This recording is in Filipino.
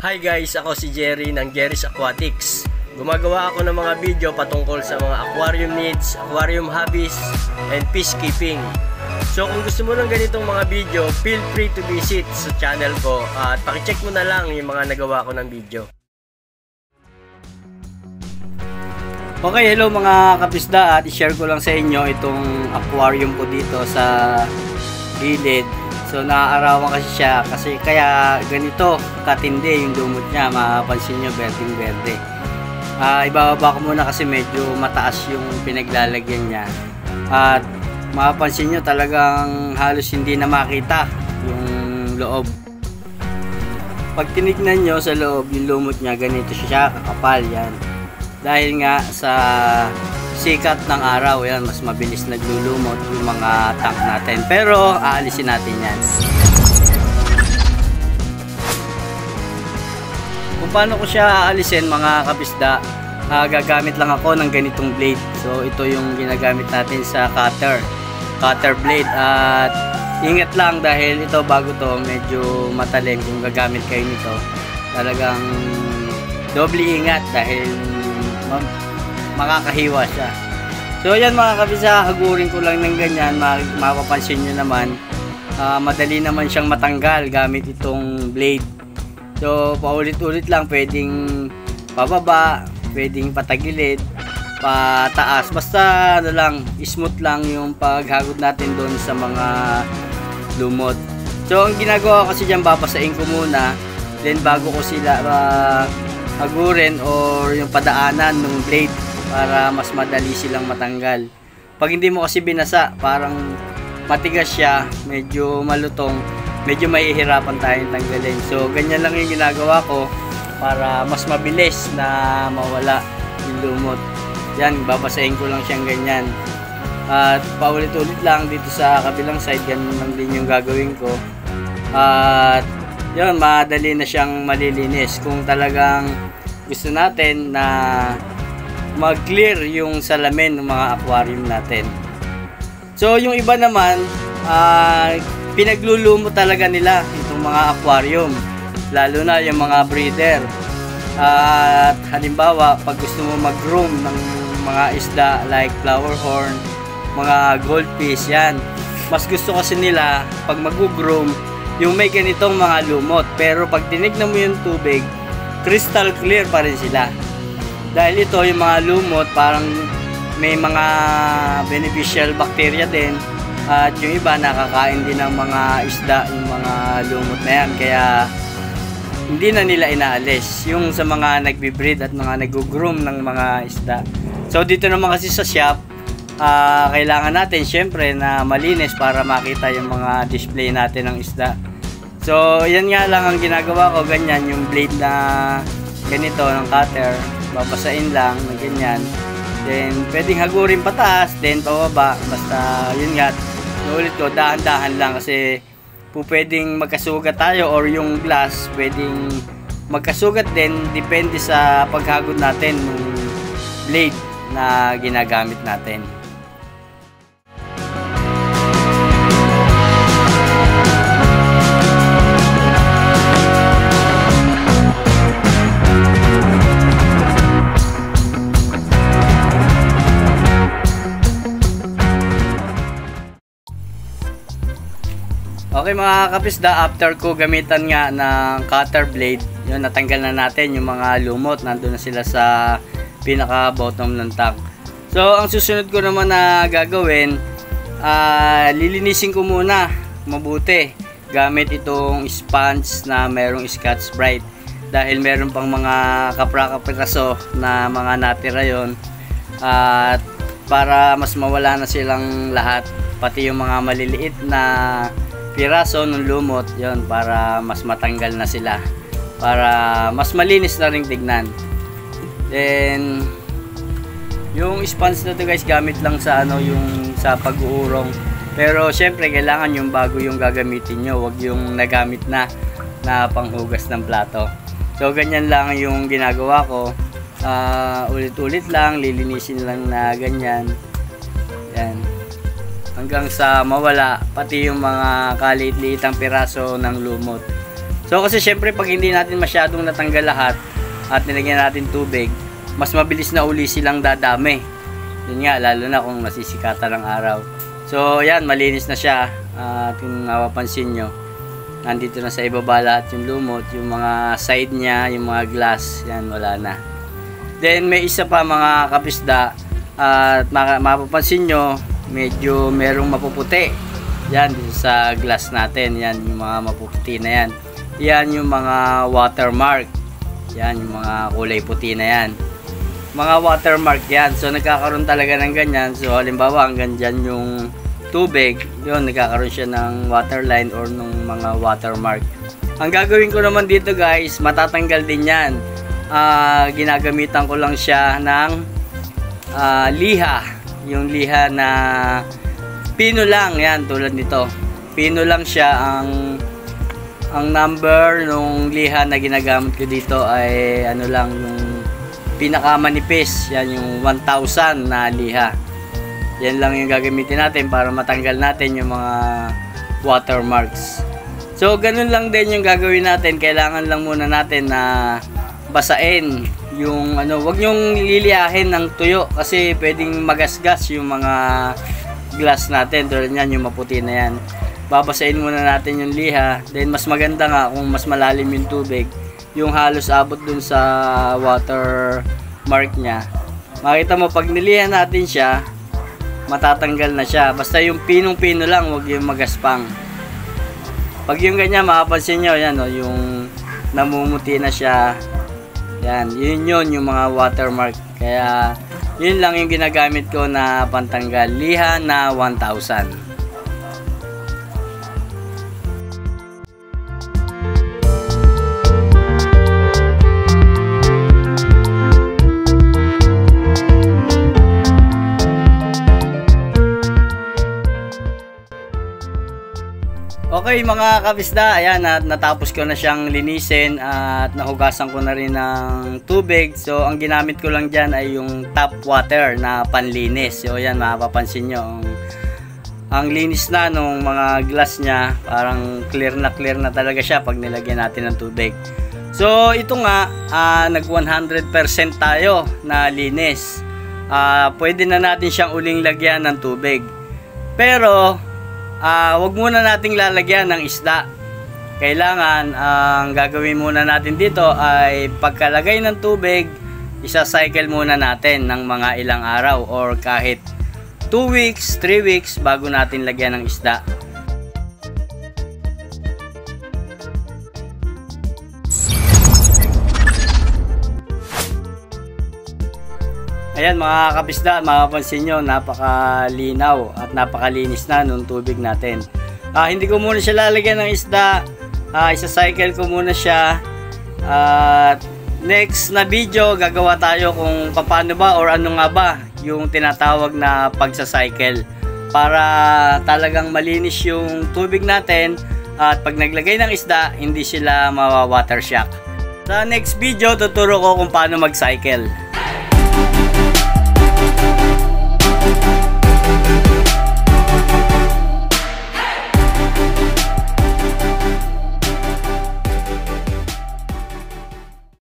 Hi guys, ako si Jerry ng Jerry's Aquatics. Gumagawa ako ng mga video patungkol sa mga aquarium needs, aquarium hobbies, and peacekeeping. So kung gusto mo ng ganitong mga video, feel free to visit sa channel ko at pakicheck mo na lang yung mga nagawa ko ng video. Okay, hello mga kapisda, at i-share ko lang sa inyo itong aquarium ko dito sa gilid. So naaarawan kasi siya kasi kaya ganito katindi yung lumot niya, mapapansin nyo berdeng berde. Ibababa ko muna kasi medyo mataas yung pinaglalagyan niya, at mapapansin nyo talagang halos hindi na makita yung loob. Pag tinignan nyo sa loob yung lumot niya, ganito siya kakapal yan. Dahil nga sa sikat ng araw, yan, mas mabilis naglulumot yung mga tank natin. Pero aalisin natin yan. Kung paano ko siya aalisin mga kapisda, gagamit lang ako ng ganitong blade. So ito yung ginagamit natin sa cutter blade. At ingat lang dahil ito bago to, medyo matalim. Kung gagamit kayo nito, talagang doble ingat dahil makakahiwa siya. So ayan mga kabisa, hagurin ko lang ng ganyan. Mapapansin nyo naman, madali naman siyang matanggal gamit itong blade. So paulit-ulit lang, pwedeng pababa, pwedeng patagilid, pataas, basta ano lang, smooth lang yung paghagod natin doon sa mga lumot. So ang ginagawa ko kasi dyan, babasain ko muna, then bago ko sila hagurin or yung padaanan ng blade para mas madali silang matanggal. Pag hindi mo kasi binasa, parang matigas siya, medyo malutong, medyo mahihirapan tayong tanggalin. So ganyan lang yung ginagawa ko para mas mabilis na mawala yung lumot. Yan, babasahin ko lang siyang ganyan. At paulit-ulit lang dito sa kabilang side, ganyan lang din yung gagawin ko. At yun, madali na siyang malilinis kung talagang gusto natin na mag-clear yung salamin ng mga aquarium natin. So yung iba naman, pinaglulumo talaga nila itong mga aquarium, lalo na yung mga breeder. At halimbawa, pag gusto mo mag-groom ng mga isda like flower horn, mga goldfish, yan, mas gusto kasi nila pag mag-groom yung may ganitong mga lumot. Pero pag tinignan mo yung tubig, crystal clear pa rin sila. Dahil ito, yung mga lumot, parang may mga beneficial bacteria din. At yung iba, nakakain din ng mga isda, yung mga lumot na yan. Kaya, hindi na nila inaalis. Yung sa mga nagbe-breed at mga nag-groom ng mga isda. So, dito naman kasi sa shop, kailangan natin, syempre, na malinis para makita yung mga display natin ng isda. So, yan nga lang ang ginagawa ko, ganyan, yung blade na ganito ng cutter, babasain lang na ganyan. Then, pwedeng hagurin pataas, then pababa, basta yun nga, naulit ko, dahan-dahan lang kasi pwedeng magkasugat tayo or yung glass, pwedeng magkasugat din, depende sa paghagod natin ng blade na ginagamit natin. Okay mga kapisda, after ko gamitan nga ng cutter blade, yun, natanggal na natin yung mga lumot, nandun na sila sa pinaka bottom ng tank. So ang susunod ko naman na gagawin, lilinisin ko muna mabuti gamit itong sponge na merong Scotch Brite, dahil meron pang mga kapra-kapraso na mga natira yon, at para mas mawala na silang lahat, pati yung mga maliliit na piraso ng lumot, yon, para mas matanggal na sila, para mas malinis na ring tignan. Then yung sponge na to guys, gamit lang sa yung sa pag-uurong, pero syempre kailangan yung bago yung gagamitin nyo, wag yung nagamit na panghugas ng plato. So ganyan lang yung ginagawa ko, ulit-ulit lang, lilinisin lang na ganyan, yan, hanggang sa mawala pati yung mga kaliit-liitang piraso ng lumot. So kasi syempre pag hindi natin masyadong natanggal lahat at nilagyan natin tubig, mas mabilis na uli silang dadami. Yun nga, lalo na kung nasisikatan ng araw. So yan, malinis na siya. At kung mapapansin nyo, nandito na sa ibaba lahat yung lumot, yung mga side niya, yung mga glass, yan wala na. Then may isa pa mga kapisda, at mapapansin nyo, medyo merong mapuputi. Yan dito sa glass natin, yan yung mga mapuputi na yan. Yan yung mga watermark. Yan yung mga kulay puti na yan. Mga watermark yan. So nagkakaroon talaga ng ganyan. So halimbawa hanggang dyan yung tubig, yun nagkakaroon siya ng waterline or nung mga watermark. Ang gagawin ko naman dito guys, matatanggal din yan. Ginagamitan ko lang siya ng liha. Yung liha na pino lang, yan tulad nito. Pino lang siya. Ang number nung liha na ginagamit ko dito ay ano lang, yung pinakamanipis, yan yung 1,000 na liha. Yan lang yung gagamitin natin para matanggal natin yung mga watermarks. So ganun lang din yung gagawin natin. Kailangan lang muna natin na basain yung ano, wag nyong liliyahin ng tuyo kasi pwedeng magasgas yung mga glass natin. Tulad yan, yung maputi na yan. Babasain muna natin yung liha. Then mas maganda nga kung mas malalim yung tubig, yung halos abot dun sa watermark nya. Makita mo pag nilihan natin siya, matatanggal na siya. Basta yung pinong-pino lang, wag yung magaspang. Pag yung ganyan, makapansin nyo, yan o, yung namumuti na siya. Yan, yun yung mga watermark. Kaya, yun lang yung ginagamit ko na pantanggal. Liha na 1,000. Okay mga kabisda, ayan, at natapos ko na siyang linisin at nahugasan ko na rin ng tubig. So ang ginamit ko lang dyan ay yung tap water na panlinis. So ayan, mapapansin nyo ang linis na nung mga glass nya. Parang clear na talaga siya pag nilagyan natin ng tubig. So ito nga, nag 100% tayo na linis. Pwede na natin siyang uling lagyan ng tubig. Pero wag muna nating lalagyan ng isda. Kailangan ang gagawin muna natin dito ay pagkalagay ng tubig, isa-cycle muna natin ng mga ilang araw or kahit 2 weeks, 3 weeks bago natin lagyan ng isda. Ayan mga kapisda, mapapansin nyo, napakalinaw at napakalinis na nung tubig natin. Hindi ko muna siya lalagyan ng isda, isa-cycle ko muna siya. Next na video, gagawa tayo kung paano ba or ano nga ba yung tinatawag na pagsa-cycle para talagang malinis yung tubig natin at pag naglagay ng isda, hindi sila mawa-water shock. Sa next video, tuturo ko kung paano mag-cycle.